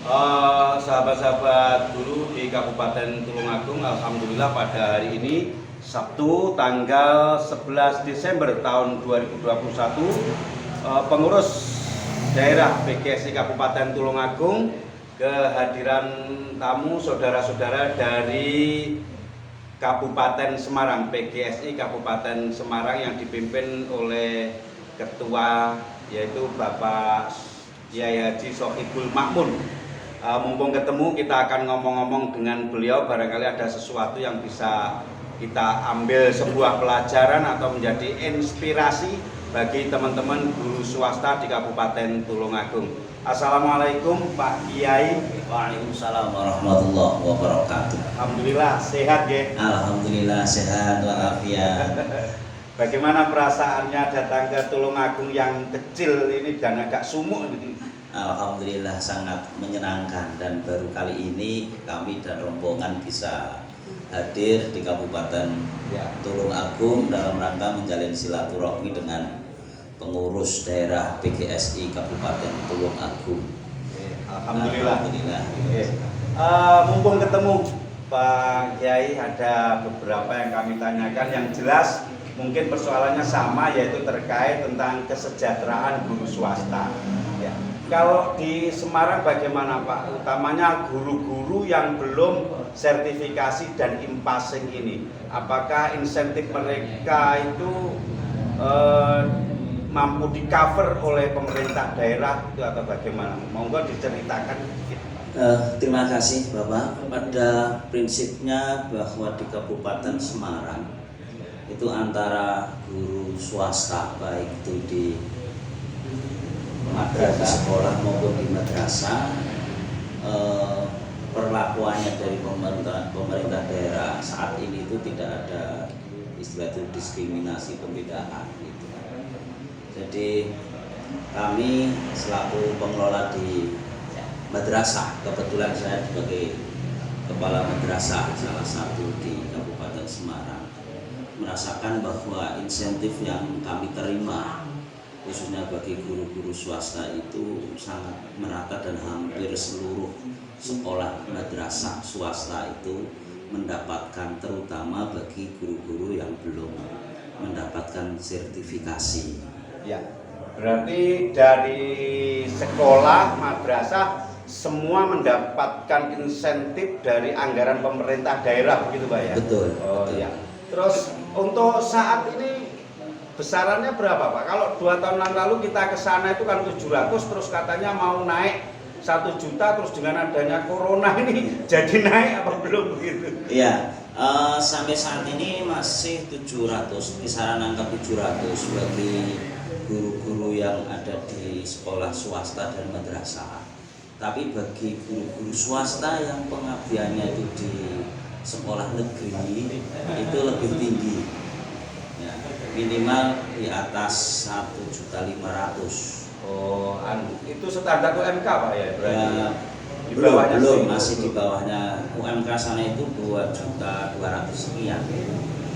Sahabat-sahabat guru di Kabupaten Tulungagung, alhamdulillah pada hari ini Sabtu tanggal 11 Desember tahun 2021, pengurus daerah PGSI Kabupaten Tulungagung kehadiran tamu saudara-saudara dari Kabupaten Semarang, PGSI Kabupaten Semarang yang dipimpin oleh ketua yaitu Bapak Kiai Haji Sohibul Makmun. Mumpung ketemu, kita akan ngomong-ngomong dengan beliau, barangkali ada sesuatu yang bisa kita ambil sebuah pelajaran atau menjadi inspirasi bagi teman-teman guru swasta di Kabupaten Tulungagung. Assalamualaikum Pak Kiai. Waalaikumsalam warahmatullahi wabarakatuh. Alhamdulillah sehat ya. Alhamdulillah sehat walafiat. Bagaimana perasaannya datang ke Tulungagung yang kecil ini dan agak sumuk ini? Alhamdulillah sangat menyenangkan, dan baru kali ini kami dan rombongan bisa hadir di Kabupaten Tulungagung dalam rangka menjalin silaturahmi dengan pengurus daerah PGSI Kabupaten Tulungagung. Alhamdulillah. Mumpung ketemu Pak Kiai, ada beberapa yang kami tanyakan. Yang jelas mungkin persoalannya sama, yaitu terkait tentang kesejahteraan guru swasta. Ya. Kalau di Semarang bagaimana Pak? Utamanya guru-guru yang belum sertifikasi dan impasing ini, apakah insentif mereka itu mampu di cover oleh pemerintah daerah itu atau bagaimana? Monggo diceritakan. Terima kasih Bapak. Pada prinsipnya bahwa di Kabupaten Semarang itu antara guru swasta baik itu di madrasah sekolah maupun di madrasah, perlakuannya dari pemerintah daerah saat ini itu tidak ada istilah itu diskriminasi, pembedaan gitu. Jadi kami selaku pengelola di madrasah, kebetulan saya sebagai kepala madrasah salah satu di Kabupaten Semarang, merasakan bahwa insentif yang kami terima khususnya bagi guru-guru swasta itu sangat merata, dan hampir seluruh sekolah madrasah swasta itu mendapatkan, terutama bagi guru-guru yang belum mendapatkan sertifikasi. Ya, berarti dari sekolah madrasah semua mendapatkan insentif dari anggaran pemerintah daerah, begitu Pak ya? Betul. Oh betul. ya. Terus untuk saat ini besarannya berapa Pak? Kalau 2 tahun lalu kita ke sana itu kan 700, terus katanya mau naik 1 juta, terus dengan adanya corona ini jadi naik apa belum begitu? Iya, sampai saat ini masih 700, kisaran angka 700 bagi guru-guru yang ada di sekolah swasta dan madrasah. Tapi bagi guru-guru swasta yang pengabdiannya itu di sekolah negeri itu lebih tinggi. Ya, minimal di atas 1.500.000. Oh, itu standar UMK Pak ya berarti? Ya, Di bawahnya belum, sih. masih di bawahnya UMK sana itu 2.200.000 sekian.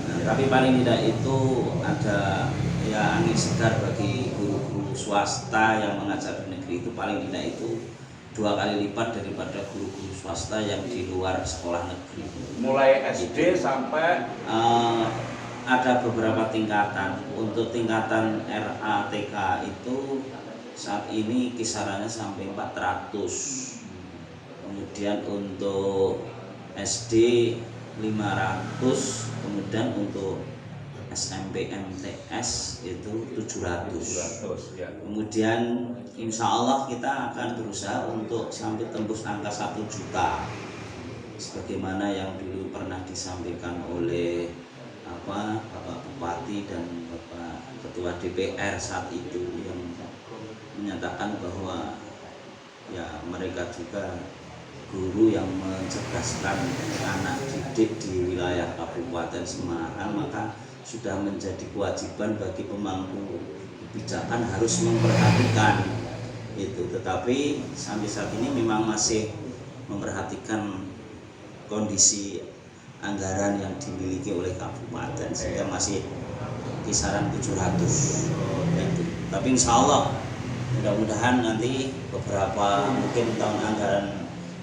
Nah, tapi paling tidak itu ada ya angin segar bagi guru-guru swasta yang mengajar di negeri, itu paling tidak itu 2 kali lipat daripada guru-guru swasta yang di luar sekolah negeri. Mulai SD sampai ada beberapa tingkatan. Untuk tingkatan RATK itu saat ini kisarannya sampai 400. Kemudian untuk SD 500, kemudian untuk SMP MTS itu 700. ya. Kemudian insya Allah kita akan berusaha untuk sampai tembus angka 1 juta, sebagaimana yang dulu pernah disampaikan oleh Bapak Bupati dan Bapak Ketua DPR saat itu, yang menyatakan bahwa ya mereka juga guru yang mencerdaskan anak didik di wilayah Kabupaten Semarang, maka sudah menjadi kewajiban bagi pemangku kebijakan harus memperhatikan itu. Tetapi sampai saat ini memang masih memperhatikan kondisi anggaran yang dimiliki oleh kabupaten, sehingga masih kisaran 700 itu. Tapi insya Allah mudah-mudahan nanti beberapa mungkin tahun anggaran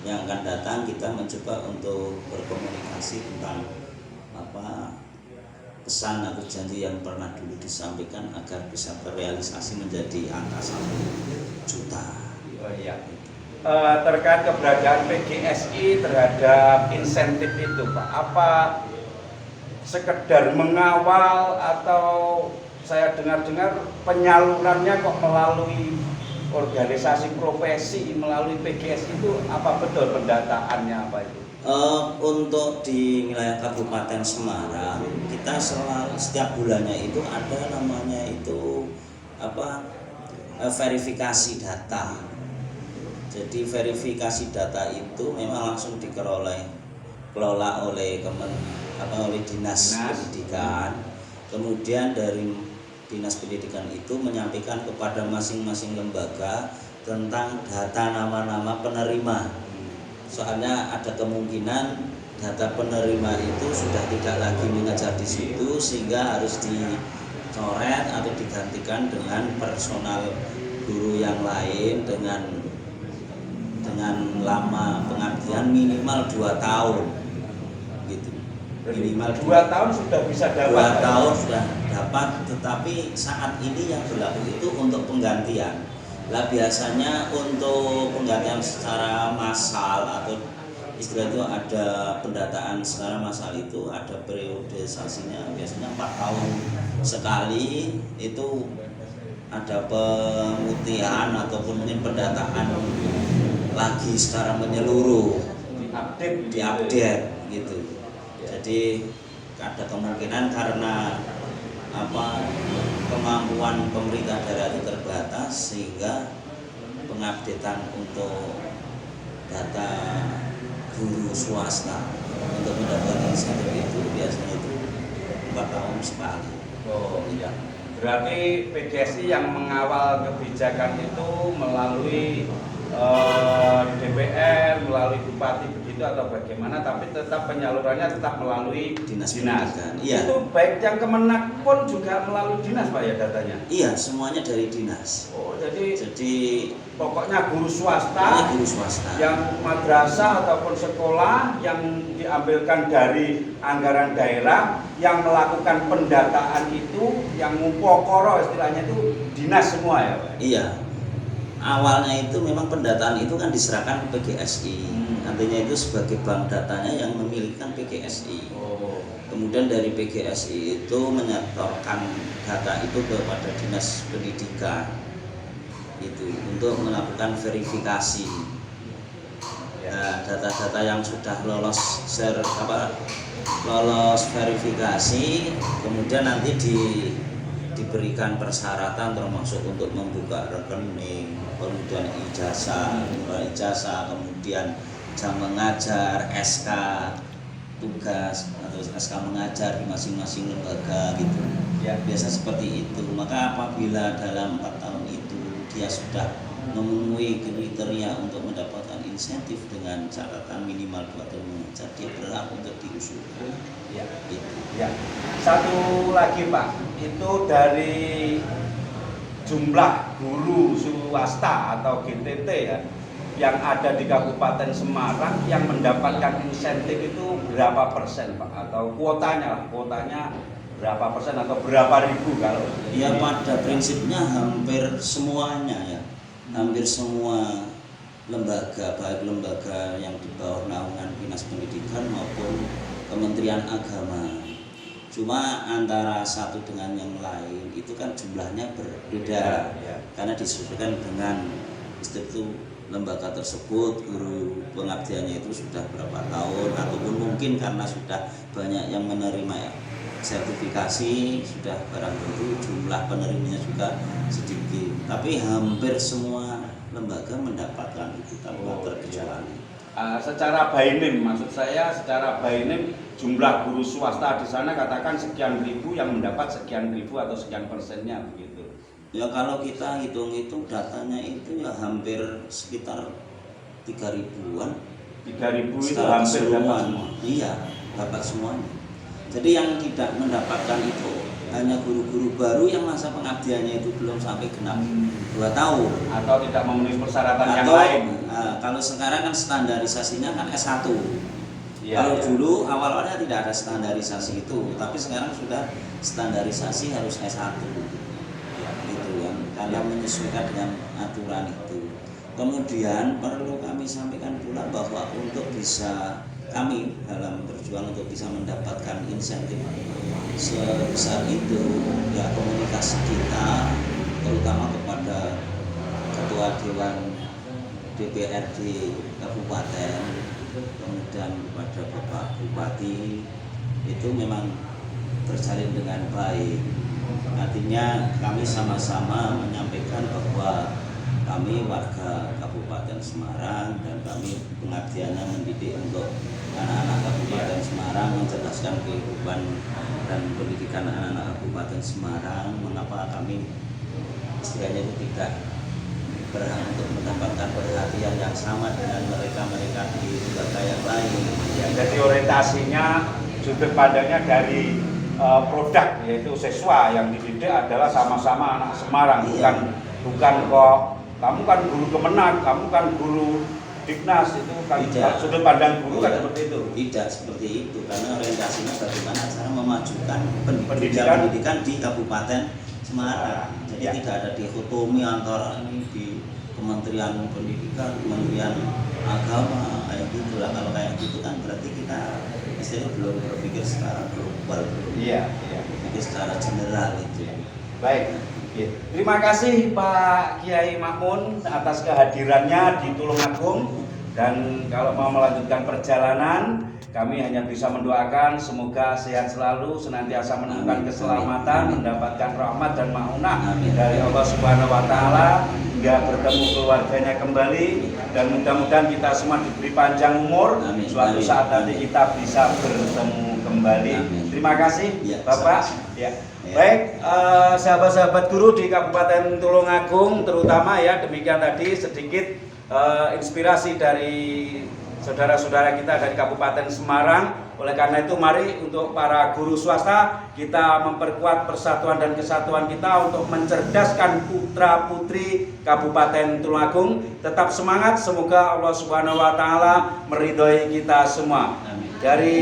yang akan datang kita mencoba untuk berkomunikasi tentang pesan atau janji yang pernah dulu disampaikan agar bisa terrealisasi menjadi angka 1 juta. Oh iya. Terkait keberadaan PGSI terhadap insentif itu Pak, apa sekedar mengawal atau saya dengar-dengar penyalurannya kok melalui organisasi profesi, melalui PGSI itu apa betul pendataannya apa itu? Untuk di wilayah Kabupaten Semarang kita setiap bulannya itu ada namanya itu verifikasi data. Jadi verifikasi data itu memang langsung dikelola oleh Dinas Pendidikan. Kemudian dari Dinas Pendidikan itu menyampaikan kepada masing-masing lembaga tentang data nama-nama penerima. Soalnya ada kemungkinan data penerima itu sudah tidak lagi mengajar di situ sehingga harus dicoret atau digantikan dengan personal guru yang lain dengan lama pengabdian minimal 2 tahun gitu. Minimal 2 tahun sudah bisa dapat. 2 tahun sudah dapat, tetapi saat ini yang berlaku itu untuk penggantian. Lah biasanya untuk penggantian secara massal atau istilah itu ada pendataan secara massal itu ada periodisasinya biasanya 4 tahun sekali itu ada pemutihan ataupun mungkin pendataan lagi secara menyeluruh diupdate gitu. Jadi ada kemungkinan karena kemampuan pemerintah daerah itu terbatas sehingga pengupdatean untuk data guru swasta untuk mendapatkan insentif itu biasanya itu 4 tahun sekali. Oh iya. Berarti PGSI yang mengawal kebijakan itu melalui DPR, melalui bupati begitu atau bagaimana, tapi tetap penyalurannya tetap melalui dinas. Iya. Itu baik yang Kemenak pun juga melalui dinas Pak ya datanya? Iya, semuanya dari dinas. Oh, jadi pokoknya guru swasta yang madrasah ataupun sekolah yang diambilkan dari anggaran daerah yang melakukan pendataan itu, yang mupokoro istilahnya itu dinas semua ya Pak? Iya. Awalnya itu memang pendataan itu kan diserahkan ke PGSI. Artinya itu sebagai bank datanya yang memilikan PGSI. Kemudian dari PGSI itu menyetorkan data itu kepada Dinas Pendidikan itu untuk melakukan verifikasi. Nah, data-data yang sudah lolos verifikasi kemudian nanti diberikan persyaratan termasuk untuk membuka rekening, kemudian ijazah, kemudian jam mengajar, SK tugas atau SK mengajar di masing-masing lembaga gitu. Ya, biasa seperti itu. Maka apabila dalam 4 tahun itu dia sudah memenuhi kriteria untuk mendapatkan insentif dengan catatan minimal 2 tahun mengajar, dia berhak untuk diusulkan. Ya, gitu. Ya. Satu lagi Pak, itu dari jumlah guru swasta atau GTT ya yang ada di Kabupaten Semarang yang mendapatkan insentif itu berapa persen Pak? Atau kuotanya berapa persen atau berapa ribu kalau? Ya pada prinsipnya hampir semuanya ya, hampir semua lembaga, baik lembaga yang di bawah naungan Dinas Pendidikan maupun Kementerian Agama. Cuma antara satu dengan yang lain itu kan jumlahnya berbeda karena disesuaikan dengan institusi lembaga tersebut, guru pengabdiannya itu sudah berapa tahun ataupun mungkin karena sudah banyak yang menerima sertifikasi sudah barang tentu jumlah penerimanya juga sedikit, tapi hampir semua lembaga mendapatkan itu tanpa terkecuali. Secara bainim, maksud saya secara bainim jumlah guru swasta di sana katakan sekian ribu yang mendapat sekian ribu atau sekian persennya begitu. Ya kalau kita hitung-hitung datanya itu ya hampir sekitar 3.000-an. 3.000 itu hampir dapat semua. Iya, dapat semuanya. Jadi yang tidak mendapatkan itu hanya guru-guru baru yang masa pengabdiannya itu belum sampai genap 2 tahun. Atau tidak memenuhi persyaratan yang Atau lain. kalau sekarang kan standarisasinya kan S1. Iya, Kalau iya. dulu awal-awalnya tidak ada standarisasi itu, tapi sekarang sudah standarisasi harus S1. Gitu kan, karena menyesuaikan dengan aturan itu. Kemudian perlu kami sampaikan pula bahwa untuk bisa kami dalam berjuang untuk bisa mendapatkan insentif sebesar itu, ya komunikasi kita terutama kepada ketua dewan DPRD kabupaten, kemudian kepada Bapak Bupati itu memang terjalin dengan baik. Artinya kami sama-sama menyampaikan bahwa kami warga Kabupaten Semarang dan kami pengabdiannya mendidik untuk anak-anak Kabupaten Semarang, mencerdaskan kehidupan dan pendidikan anak-anak Kabupaten Semarang. Mengapa kami istilahnya itu tidak berhak untuk mendapatkan perhatian yang sama dengan mereka-mereka di lembaga yang lain. Ya, jadi orientasinya sudut pandangnya dari produk, yaitu siswa yang dididik adalah sama-sama anak Semarang, Iya. bukan kok kamu kan guru Kemenang, kamu kan guru Dignas, itu kan Tidak. sudut pandang guru kan Iya. seperti itu. Tidak seperti itu, karena orientasinya bagaimana cara memajukan Pendidikan. pendidikan di Kabupaten Semarang. Jadi Ya. tidak ada dikotomi antara ini di Kementerian Pendidikan, Kementerian Agama, kayak gitu lah. Kalau kayak gitu kan berarti kita istilahnya belum berpikir secara global, belum Iya, iya. berpikir secara general itu. Baik. Oke. Terima kasih Pak Kiai Makmun atas kehadirannya di Tulungagung, dan kalau mau melanjutkan perjalanan kami hanya bisa mendoakan semoga sehat selalu, senantiasa menemukan Amin. keselamatan, Amin. mendapatkan rahmat dan maunah Amin. dari Allah Subhanahu wa taala hingga bertemu keluarganya kembali, dan mudah-mudahan kita semua diberi panjang umur. Amin. Suatu Amin. saat nanti kita bisa bertemu kembali. Amin. Terima kasih Ya, Bapak. sama-sama. Ya. Ya. Baik, sahabat-sahabat guru di Kabupaten Tulungagung terutama ya, demikian tadi sedikit inspirasi dari saudara-saudara kita dari Kabupaten Semarang. Oleh karena itu mari untuk para guru swasta kita memperkuat persatuan dan kesatuan kita untuk mencerdaskan putra-putri Kabupaten Tulungagung. Tetap semangat, semoga Allah Subhanahu wa taala meridhoi kita semua. Amin. Dari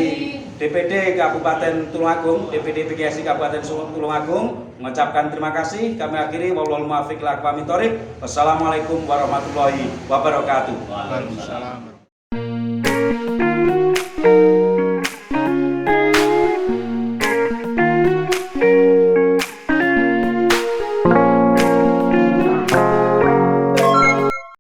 DPD Kabupaten Tulungagung, DPD PGSI Kabupaten Tulungagung mengucapkan terima kasih. Kami akhiri, wallahul muwaffiq ila aqwamit thoriq. Wassalamualaikum warahmatullahi wabarakatuh. Waalaikumsalam.